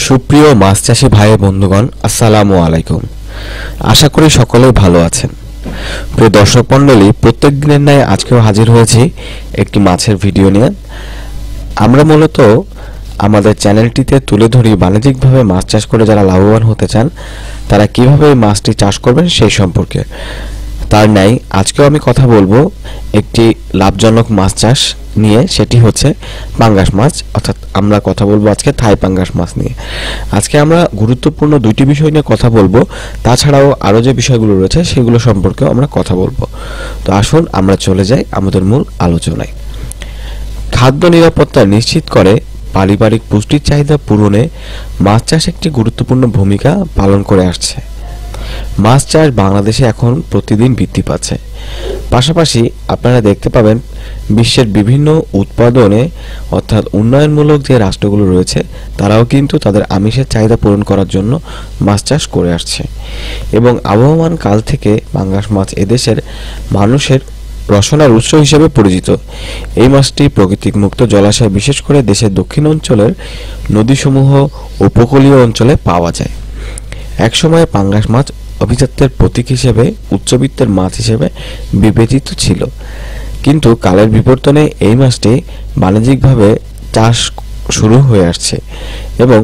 সুপ্রিয় মাছ চাষী ভাই বন্ধুগণ, আসসালামু আলাইকুম। আশা করি সকলেই ভালো আছেন। প্রিয় দর্শক মণ্ডলী, প্রত্যেক দিনের ন্যায় আজকেও হাজির হয়েছি একটি মাছের ভিডিও নিয়ে। আমরা মূলত আমাদের চ্যানেলটিতে তুলে ধরি বাণিজ্যিকভাবে মাছ চাষ করে যারা লাভবান হতে চান তারা কিভাবে এই মাছটি চাষ করবেন সেই সম্পর্কে। তার ন্যায় আজকেও আমি কথা বলবো একটি লাভজনক মাছ চাষ নিয়ে, সেটি হচ্ছে পাঙ্গাস মাছ। অর্থাৎ আমরা কথা বলবো আজকে থাই পাঙ্গাস মাছ নিয়ে। আজকে আমরা গুরুত্বপূর্ণ দুইটি বিষয় নিয়ে কথা বলবো, তাছাড়াও আরও যে বিষয়গুলো রয়েছে সেগুলো সম্পর্কেও আমরা কথা বলবো। তো আসুন আমরা চলে যাই আমাদের মূল আলোচনায়। খাদ্য নিরাপত্তা নিশ্চিত করে পারিবারিক পুষ্টির চাহিদা পূরণে মাছ চাষ একটি গুরুত্বপূর্ণ ভূমিকা পালন করে আসছে। মাছ চাষ বাংলাদেশে এখন প্রতিদিন বৃদ্ধি পাচ্ছে। পাশাপাশি আপনারা দেখতে পাবেন বিশ্বের বিভিন্ন উৎপাদনে অর্থাৎ উন্নয়নমূলক যে রাষ্ট্রগুলো রয়েছে তারাও কিন্তু তাদের আমিষের চাহিদা পূরণ করার জন্য মাছ চাষ করে আসছে। এবং আবহমান কাল থেকে পাঙ্গাস মাছ এদেশের মানুষের রসনার উৎস হিসেবে পরিচিত। এই মাছটি প্রাকৃতিক মুক্ত জলাশয়, বিশেষ করে দেশের দক্ষিণ অঞ্চলের নদীসমূহ উপকূলীয় অঞ্চলে পাওয়া যায়। একসময় পাঙ্গাস মাছ অভিজাত্যের প্রতীক হিসেবে উচ্চবিত্তের মাছ হিসেবে বিবেচিত ছিল, কিন্তু কালের বিবর্তনে এই মাছটি বাণিজ্যিকভাবে চাষ শুরু হয়ে আসছে এবং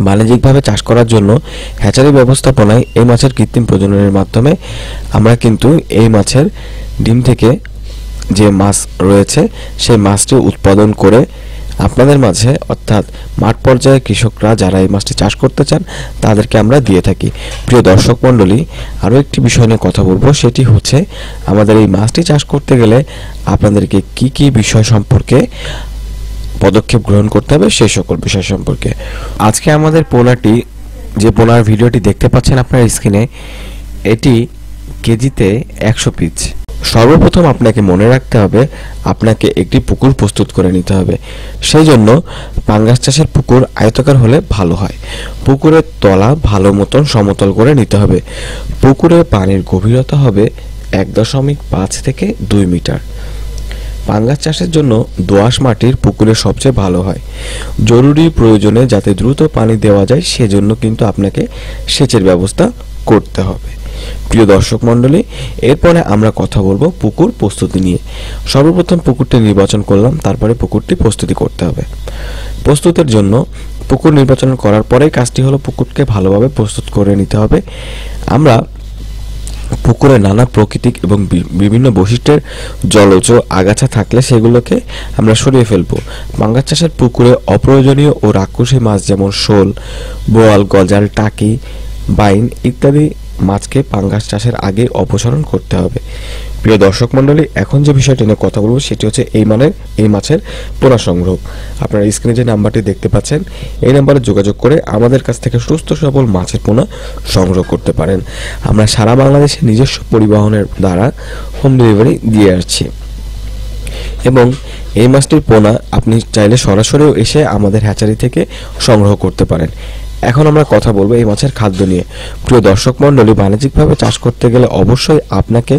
বাণিজ্যিকভাবে চাষ করার জন্য হ্যাচারি ব্যবস্থাপনায় এই মাছের কৃত্রিম প্রজননের মাধ্যমে আমরা কিন্তু এই মাছের ডিম থেকে যে মাছ রয়েছে সেই মাছটি উৎপাদন করে আপনাদের মাঝে অর্থাৎ মাঠ পর্যায়ে কৃষকরা যারা এই মাছটি চাষ করতে চান তাদেরকে আমরা দিয়ে থাকি। প্রিয় দর্শক মণ্ডলী, আরও একটি বিষয় নিয়ে কথা বলবো, সেটি হচ্ছে আমাদের এই মাছটি চাষ করতে গেলে আপনাদেরকে কি কি বিষয় সম্পর্কে পদক্ষেপ গ্রহণ করতে হবে সেই সকল বিষয় সম্পর্কে। আজকে আমাদের পোনাটি, যে পোনার ভিডিওটি দেখতে পাচ্ছেন আপনার স্ক্রিনে, এটি কেজিতে 100 পিস। সর্বপ্রথম আপনাকে মনে রাখতে হবে আপনাকে একটি পুকুর প্রস্তুত করে নিতে হবে। সেই জন্য পাঙ্গাস চাষের পুকুর আয়তাকার হলে ভালো হয়। পুকুরের তলা ভালো মতন সমতল করে নিতে হবে। পুকুরে পানির গভীরতা হবে 1.5 থেকে 2 মিটার। পাঙ্গাস চাষের জন্য দোআঁশ মাটির পুকুরে সবচেয়ে ভালো হয়। জরুরি প্রয়োজনে যাতে দ্রুত পানি দেওয়া যায় সেজন্য কিন্তু আপনাকে সেচের ব্যবস্থা করতে হবে। প্রিয় দর্শক মণ্ডলী, এরপরে আমরা কথা বলবো পুকুর প্রস্তুতি নিয়ে। সর্বপ্রথম পুকুরটি নির্বাচন করলাম, তারপরে পুকুরটি প্রস্তুতি করতে হবে। প্রস্তুতের জন্য পুকুর নির্বাচন করার পরেই কাজটি হলো পুকুরকে ভালোভাবে প্রস্তুত করে নিতে হবে। আমরা পুকুরে নানা প্রাকৃতিক এবং বিভিন্ন বৈশিষ্ট্যের জলজ আগাছা থাকলে সেগুলোকে আমরা সরিয়ে ফেলবো। পাঙ্গাস চাষের পুকুরে অপ্রয়োজনীয় ও রাক্ষসী মাছ যেমন শোল, বোয়াল, গজাল, টাকি, বাইন ইত্যাদি মাছকে পাঙ্গাস চাষের আগে অপসারণ করতে হবে। প্রিয় দর্শক মণ্ডলী, এখন যে বিষয়টি নিয়ে কথা বলবো সেটি হচ্ছে এই মাছের পোনা সংগ্রহ। আপনারা স্ক্রিনে যে নাম্বারটি দেখতে পাচ্ছেন এই নাম্বারে যোগাযোগ করে আমাদের কাছ থেকে সুস্থ সবল মাছের পোনা সংগ্রহ করতে পারেন। আমরা সারা বাংলাদেশে নিজস্ব পরিবহনের দ্বারা হোম ডেলিভারি দিয়ে আসছি এবং এই মাছটির পোনা আপনি চাইলে সরাসরিও এসে আমাদের হ্যাচারি থেকে সংগ্রহ করতে পারেন। এখন আমরা কথা বলবো এই মাছের খাদ্য নিয়ে। প্রিয় দর্শক মণ্ডলী, বাণিজ্যিকভাবে চাষ করতে গেলে অবশ্যই আপনাকে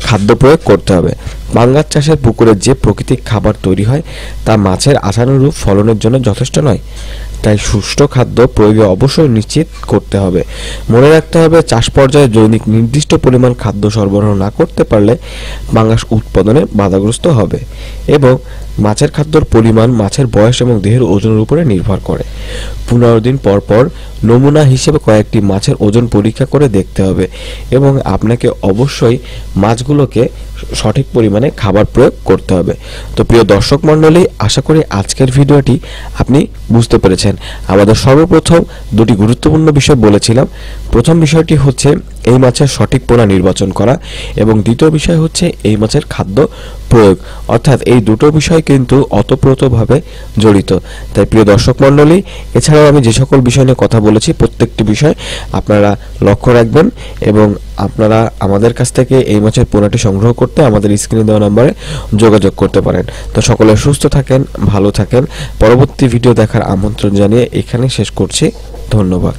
খাদ্য প্রয়োগ করতে হবে। পাঙ্গাস চাষের পুকুরে যে প্রাকৃতিক খাবার তৈরি হয় তা মাছের আশানুরূপ ফলনের জন্য যথেষ্ট নয়, তাই সুষ্ঠু খাদ্য প্রয়োগে অবশ্যই নিশ্চিত করতে হবে। মনে রাখতে হবে চাষ পর্যায়ে দৈনিক নির্দিষ্ট পরিমাণ খাদ্য সরবরাহ না করতে পারলে পাঙ্গাস উৎপাদনে বাধাগ্রস্ত হবে এবং মাছের খাদ্যর পরিমাণ মাছের বয়স এবং দেহের ওজনের উপরে নির্ভর করে। 15 দিন পর পর নমুনা হিসেবে কয়েকটি মাছের ওজন পরীক্ষা করে দেখতে হবে এবং আপনাকে অবশ্যই মাছগুলোকে সঠিক পরিমাণে খাবার প্রয়োগ করতে হবে। তো প্রিয় দর্শক মণ্ডলী, আশা করি আজকের ভিডিওটি আপনি বুঝতে পেরেছেন। আমাদের সর্বপ্রথম দুটি গুরুত্বপূর্ণ বিষয় বলেছিলাম। প্রথম বিষয়টি হচ্ছে এই মাছের সঠিক পোনা নির্বাচন করা এবং দ্বিতীয় বিষয় হচ্ছে এই মাছের খাদ্য প্রয়োগ। অর্থাৎ এই দুটো বিষয় কিন্তু ওতপ্রোতভাবে জড়িত। তাই প্রিয় দর্শক মণ্ডলী, এছাড়াও আমি যে সকল বিষয় নিয়ে কথা বলেছি প্রত্যেকটি বিষয় আপনারা লক্ষ্য রাখবেন এবং আপনারা আমাদের কাছ থেকে এই মাছের পোনাটি সংগ্রহ করতে আমাদের স্ক্রিনে দেওয়া নম্বরে যোগাযোগ করতে পারেন। তো সকলে সুস্থ থাকেন, ভালো থাকেন। পরবর্তী ভিডিও দেখার আমন্ত্রণ জানিয়ে এখানে শেষ করছি। ধন্যবাদ।